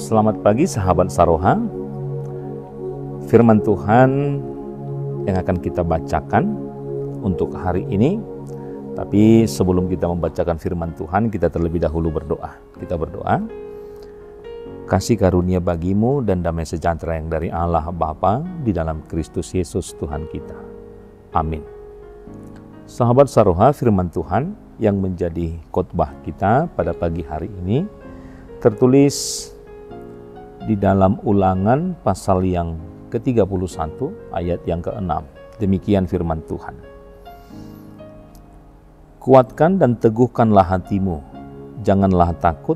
Selamat pagi sahabat Saroha. Firman Tuhan yang akan kita bacakan untuk hari ini. Tapi sebelum kita membacakan firman Tuhan, kita terlebih dahulu berdoa. Kita berdoa. Kasih karunia bagimu dan damai sejahtera yang dari Allah Bapa di dalam Kristus Yesus Tuhan kita. Amin. Sahabat Saroha, firman Tuhan yang menjadi khotbah kita pada pagi hari ini tertulis di dalam Ulangan pasal yang ke-31 ayat yang ke-6. Demikian firman Tuhan. Kuatkan dan teguhkanlah hatimu, janganlah takut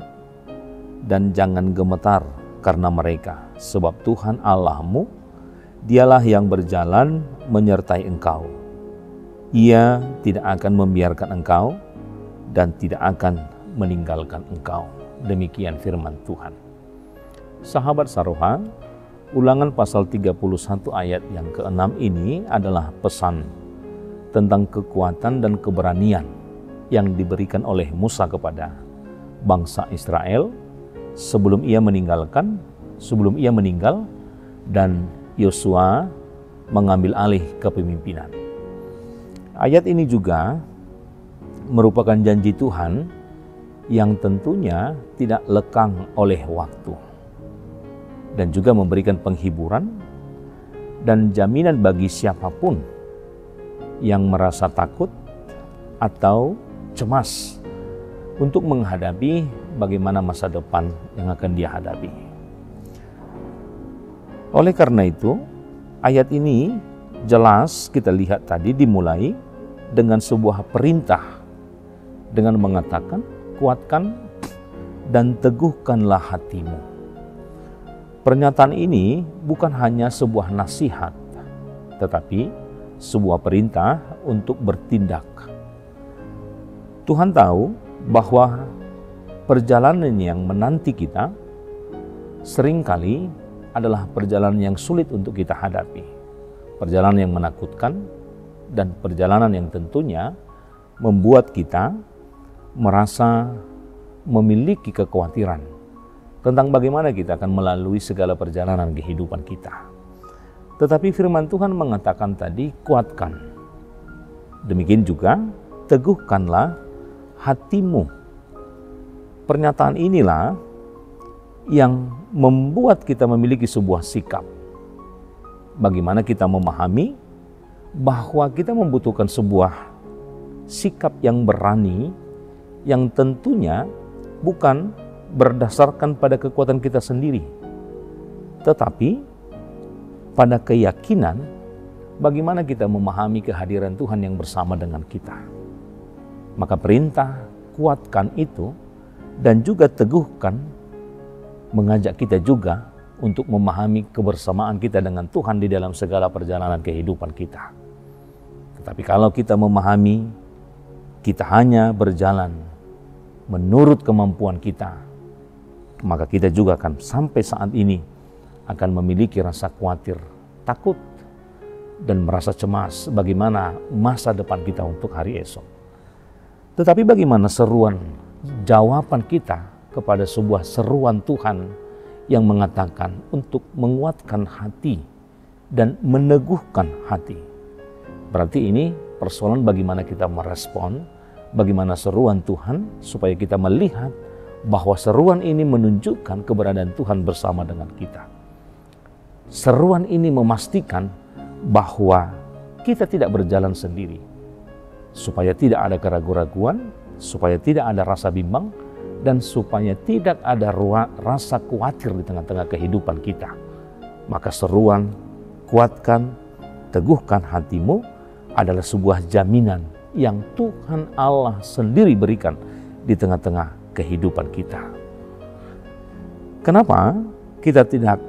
dan jangan gemetar karena mereka, sebab Tuhan Allahmu, dialah yang berjalan menyertai engkau. Ia tidak akan membiarkan engkau dan tidak akan meninggalkan engkau. Demikian firman Tuhan. Sahabat Saroha, Ulangan pasal 31 ayat yang ke-6 ini adalah pesan tentang kekuatan dan keberanian yang diberikan oleh Musa kepada bangsa Israel sebelum ia meninggal dan Yosua mengambil alih kepemimpinan. Ayat ini juga merupakan janji Tuhan yang tentunya tidak lekang oleh waktu, dan juga memberikan penghiburan dan jaminan bagi siapapun yang merasa takut atau cemas untuk menghadapi bagaimana masa depan yang akan dia hadapi. Oleh karena itu, ayat ini jelas kita lihat tadi dimulai dengan sebuah perintah dengan mengatakan, kuatkan dan teguhkanlah hatimu. Pernyataan ini bukan hanya sebuah nasihat, tetapi sebuah perintah untuk bertindak. Tuhan tahu bahwa perjalanan yang menanti kita seringkali adalah perjalanan yang sulit untuk kita hadapi. Perjalanan yang menakutkan dan perjalanan yang tentunya membuat kita merasa memiliki kekhawatiran tentang bagaimana kita akan melalui segala perjalanan kehidupan kita. Tetapi firman Tuhan mengatakan tadi, kuatkan. Demikian juga, teguhkanlah hatimu. Pernyataan inilah yang membuat kita memiliki sebuah sikap. Bagaimana kita memahami bahwa kita membutuhkan sebuah sikap yang berani, yang tentunya bukan berdasarkan pada kekuatan kita sendiri, tetapi pada keyakinan bagaimana kita memahami kehadiran Tuhan yang bersama dengan kita. Maka perintah kuatkan itu dan juga teguhkan mengajak kita juga untuk memahami kebersamaan kita dengan Tuhan di dalam segala perjalanan kehidupan kita. Tetapi kalau kita memahami kita hanya berjalan menurut kemampuan kita, maka kita juga akan sampai saat ini akan memiliki rasa khawatir, takut, dan merasa cemas bagaimana masa depan kita untuk hari esok. Tetapi bagaimana seruan jawaban kita kepada sebuah seruan Tuhan yang mengatakan untuk menguatkan hati dan meneguhkan hati. Berarti ini persoalan bagaimana kita merespon, bagaimana seruan Tuhan supaya kita melihat bahwa seruan ini menunjukkan keberadaan Tuhan bersama dengan kita. Seruan ini memastikan bahwa kita tidak berjalan sendiri, supaya tidak ada keraguan-raguan, supaya tidak ada rasa bimbang, dan supaya tidak ada rasa khawatir di tengah-tengah kehidupan kita. Maka seruan kuatkan, teguhkan hatimu adalah sebuah jaminan yang Tuhan Allah sendiri berikan di tengah-tengah kehidupan kita. Kenapa kita tidak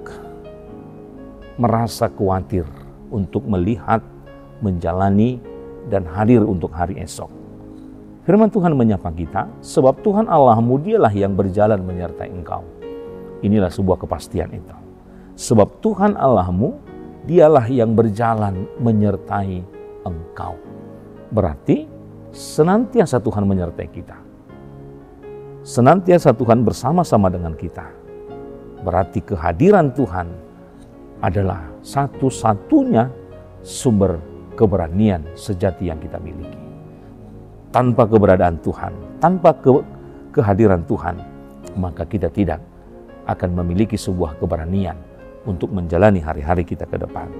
merasa khawatir untuk melihat, menjalani, dan hadir untuk hari esok? Firman Tuhan menyapa kita, sebab Tuhan Allahmu dialah yang berjalan menyertai engkau. Inilah sebuah kepastian itu. Sebab Tuhan Allahmu dialah yang berjalan menyertai engkau. Berarti senantiasa Tuhan menyertai kita. Senantiasa Tuhan bersama-sama dengan kita. Berarti kehadiran Tuhan adalah satu-satunya sumber keberanian sejati yang kita miliki. Tanpa keberadaan Tuhan, tanpa kehadiran Tuhan, maka kita tidak akan memiliki sebuah keberanian untuk menjalani hari-hari kita ke depan.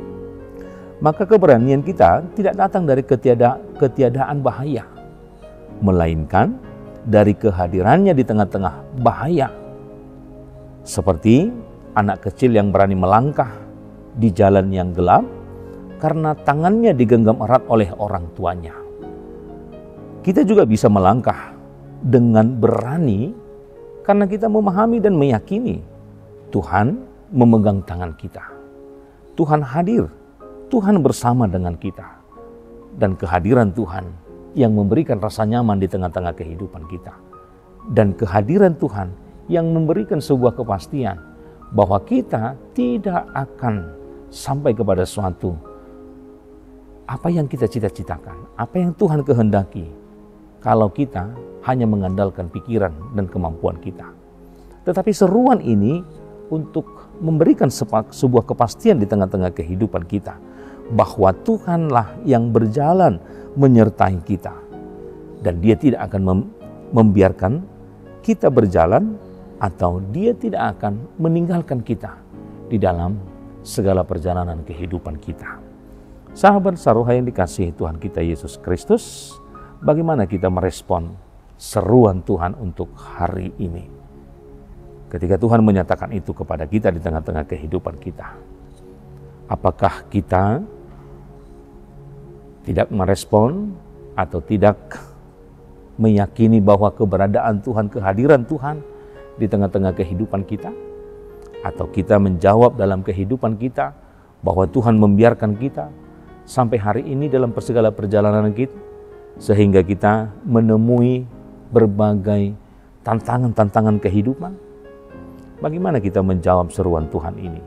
Maka keberanian kita tidak datang dari ketiadaan bahaya, melainkan dari kehadirannya di tengah-tengah bahaya. Seperti anak kecil yang berani melangkah di jalan yang gelap karena tangannya digenggam erat oleh orang tuanya. Kita juga bisa melangkah dengan berani karena kita memahami dan meyakini Tuhan memegang tangan kita. Tuhan hadir, Tuhan bersama dengan kita. Dan kehadiran Tuhan yang memberikan rasa nyaman di tengah-tengah kehidupan kita. Dan kehadiran Tuhan yang memberikan sebuah kepastian bahwa kita tidak akan sampai kepada suatu apa yang kita cita-citakan, apa yang Tuhan kehendaki, kalau kita hanya mengandalkan pikiran dan kemampuan kita. Tetapi seruan ini untuk memberikan sebuah kepastian di tengah-tengah kehidupan kita, bahwa Tuhanlah yang berjalan menyertai kita. Dan Dia tidak akan membiarkan kita berjalan, atau Dia tidak akan meninggalkan kita di dalam segala perjalanan kehidupan kita. Sahabat Saruha yang dikasihi Tuhan kita Yesus Kristus, bagaimana kita merespon seruan Tuhan untuk hari ini? Ketika Tuhan menyatakan itu kepada kita di tengah-tengah kehidupan kita, apakah kita tidak merespon atau tidak meyakini bahwa keberadaan Tuhan, kehadiran Tuhan di tengah-tengah kehidupan kita? Atau kita menjawab dalam kehidupan kita bahwa Tuhan membiarkan kita sampai hari ini dalam segala perjalanan kita, sehingga kita menemui berbagai tantangan-tantangan kehidupan? Bagaimana kita menjawab seruan Tuhan ini,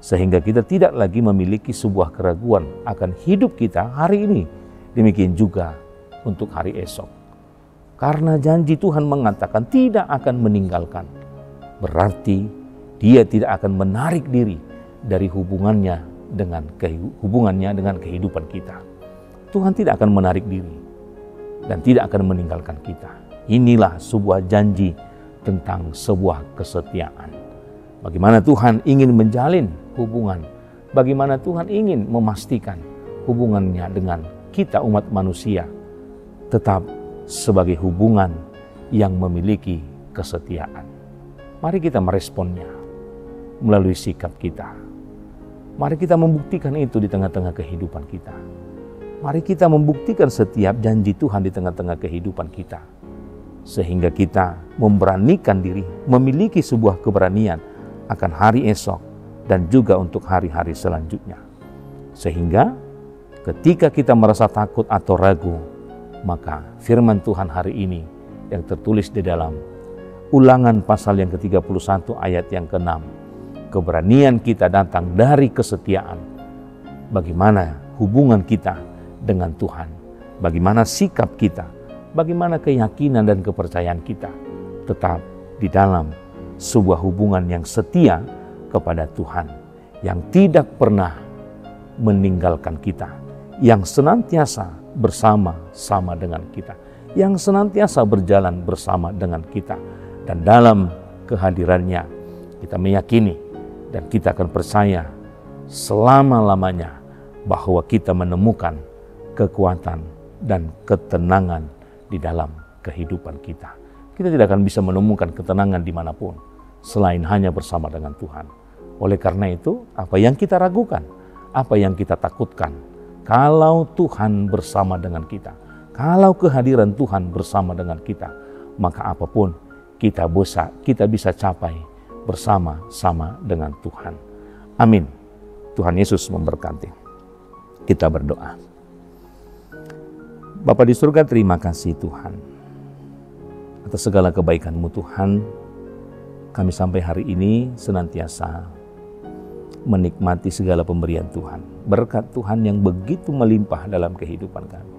sehingga kita tidak lagi memiliki sebuah keraguan akan hidup kita hari ini, demikian juga untuk hari esok. Karena janji Tuhan mengatakan tidak akan meninggalkan, berarti Dia tidak akan menarik diri dari hubungannya dengan kehidupan kita. Tuhan tidak akan menarik diri dan tidak akan meninggalkan kita. Inilah sebuah janji tentang sebuah kesetiaan. Bagaimana Tuhan ingin menjalin hubungan, bagaimana Tuhan ingin memastikan hubungannya dengan kita umat manusia tetap sebagai hubungan yang memiliki kesetiaan. Mari kita meresponnya melalui sikap kita. Mari kita membuktikan itu di tengah-tengah kehidupan kita. Mari kita membuktikan setiap janji Tuhan di tengah-tengah kehidupan kita, sehingga kita memberanikan diri, memiliki sebuah keberanian akan hari esok dan juga untuk hari-hari selanjutnya. Sehingga ketika kita merasa takut atau ragu, maka firman Tuhan hari ini yang tertulis di dalam Ulangan pasal yang ke-31 ayat yang ke-6, keberanian kita datang dari kesetiaan. Bagaimana hubungan kita dengan Tuhan, bagaimana sikap kita, bagaimana keyakinan dan kepercayaan kita tetap di dalam sebuah hubungan yang setia kepada Tuhan, yang tidak pernah meninggalkan kita, yang senantiasa bersama-sama dengan kita, yang senantiasa berjalan bersama dengan kita. Dan dalam kehadirannya kita meyakini dan kita akan percaya selama-lamanya bahwa kita menemukan kekuatan dan ketenangan di dalam kehidupan kita. Kita tidak akan bisa menemukan ketenangan dimanapun selain hanya bersama dengan Tuhan. Oleh karena itu, apa yang kita ragukan, apa yang kita takutkan, kalau Tuhan bersama dengan kita, kalau kehadiran Tuhan bersama dengan kita, maka apapun kita bisa capai bersama-sama dengan Tuhan. Amin. Tuhan Yesus memberkati. Kita berdoa. Bapa di surga, terima kasih Tuhan atas segala kebaikan-Mu Tuhan. Kami sampai hari ini senantiasa menikmati segala pemberian Tuhan. Berkat Tuhan yang begitu melimpah dalam kehidupan kami.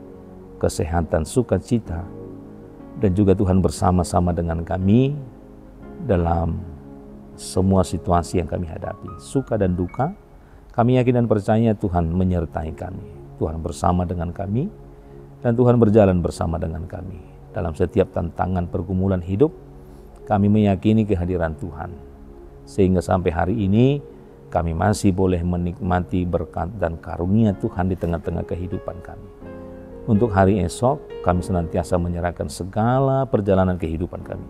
Kesehatan, sukacita, dan juga Tuhan bersama-sama dengan kami dalam semua situasi yang kami hadapi, suka dan duka. Kami yakin dan percaya Tuhan menyertai kami. Tuhan bersama dengan kami, dan Tuhan berjalan bersama dengan kami. Dalam setiap tantangan pergumulan hidup, kami meyakini kehadiran Tuhan. Sehingga sampai hari ini, kami masih boleh menikmati berkat dan karunia Tuhan di tengah-tengah kehidupan kami. Untuk hari esok, kami senantiasa menyerahkan segala perjalanan kehidupan kami.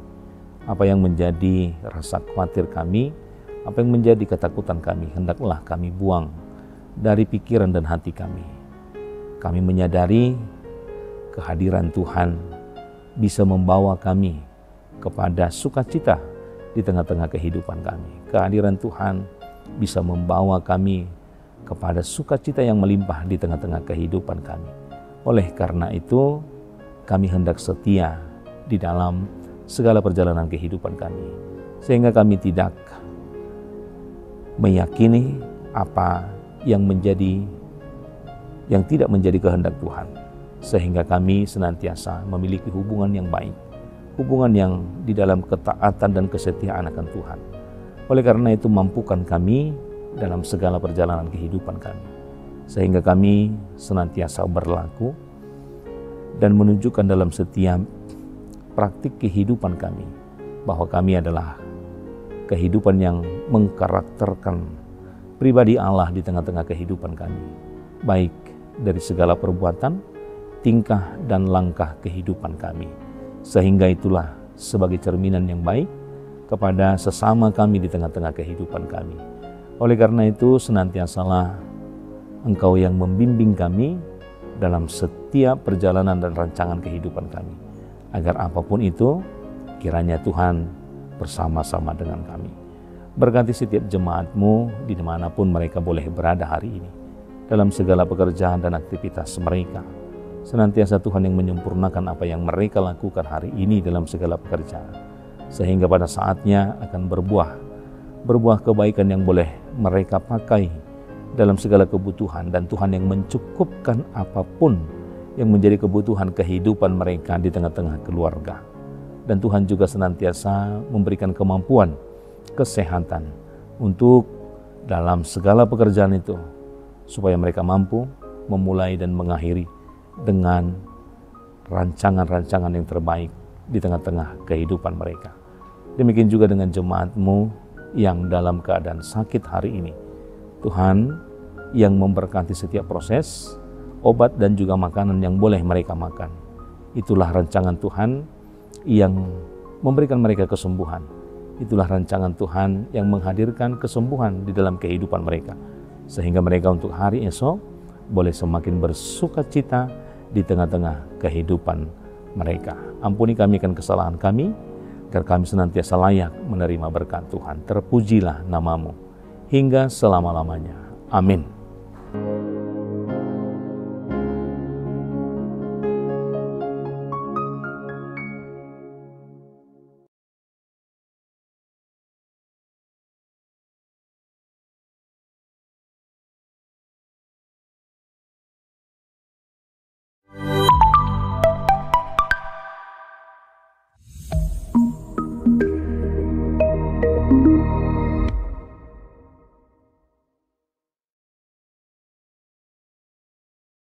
Apa yang menjadi rasa khawatir kami, apa yang menjadi ketakutan kami, hendaklah kami buang dari pikiran dan hati kami. Kami menyadari kehadiran Tuhan bisa membawa kami kepada sukacita di tengah-tengah kehidupan kami. Kehadiran Tuhan bisa membawa kami kepada sukacita yang melimpah di tengah-tengah kehidupan kami. Oleh karena itu, kami hendak setia di dalam segala perjalanan kehidupan kami, sehingga kami tidak meyakini apa yang tidak menjadi kehendak Tuhan, sehingga kami senantiasa memiliki hubungan yang baik, hubungan yang di dalam ketaatan dan kesetiaan akan Tuhan. Oleh karena itu, mampukan kami dalam segala perjalanan kehidupan kami, sehingga kami senantiasa berlaku dan menunjukkan dalam setiap praktik kehidupan kami bahwa kami adalah kehidupan yang mengkarakterkan pribadi Allah di tengah-tengah kehidupan kami, baik dari segala perbuatan, tingkah, dan langkah kehidupan kami. Sehingga itulah sebagai cerminan yang baik kepada sesama kami di tengah-tengah kehidupan kami. Oleh karena itu, senantiasalah Engkau yang membimbing kami dalam setiap perjalanan dan rancangan kehidupan kami, agar apapun itu, kiranya Tuhan bersama-sama dengan kami. Berkati setiap jemaat-Mu di dimanapun mereka boleh berada hari ini, dalam segala pekerjaan dan aktivitas mereka. Senantiasa Tuhan yang menyempurnakan apa yang mereka lakukan hari ini dalam segala pekerjaan, sehingga pada saatnya akan berbuah kebaikan yang boleh mereka pakai dalam segala kebutuhan, dan Tuhan yang mencukupkan apapun yang menjadi kebutuhan kehidupan mereka di tengah-tengah keluarga. Dan Tuhan juga senantiasa memberikan kemampuan, kesehatan untuk dalam segala pekerjaan itu, supaya mereka mampu memulai dan mengakhiri dengan rancangan-rancangan yang terbaik di tengah-tengah kehidupan mereka. Demikian juga dengan jemaat-Mu yang dalam keadaan sakit hari ini. Tuhan yang memberkati setiap proses, obat dan juga makanan yang boleh mereka makan. Itulah rancangan Tuhan yang memberikan mereka kesembuhan. Itulah rancangan Tuhan yang menghadirkan kesembuhan di dalam kehidupan mereka, sehingga mereka untuk hari esok boleh semakin bersuka cita di tengah-tengah kehidupan mereka. Ampuni kami akan kesalahan kami, agar kami senantiasa layak menerima berkat Tuhan. Terpujilah nama-Mu hingga selama-lamanya. Amin.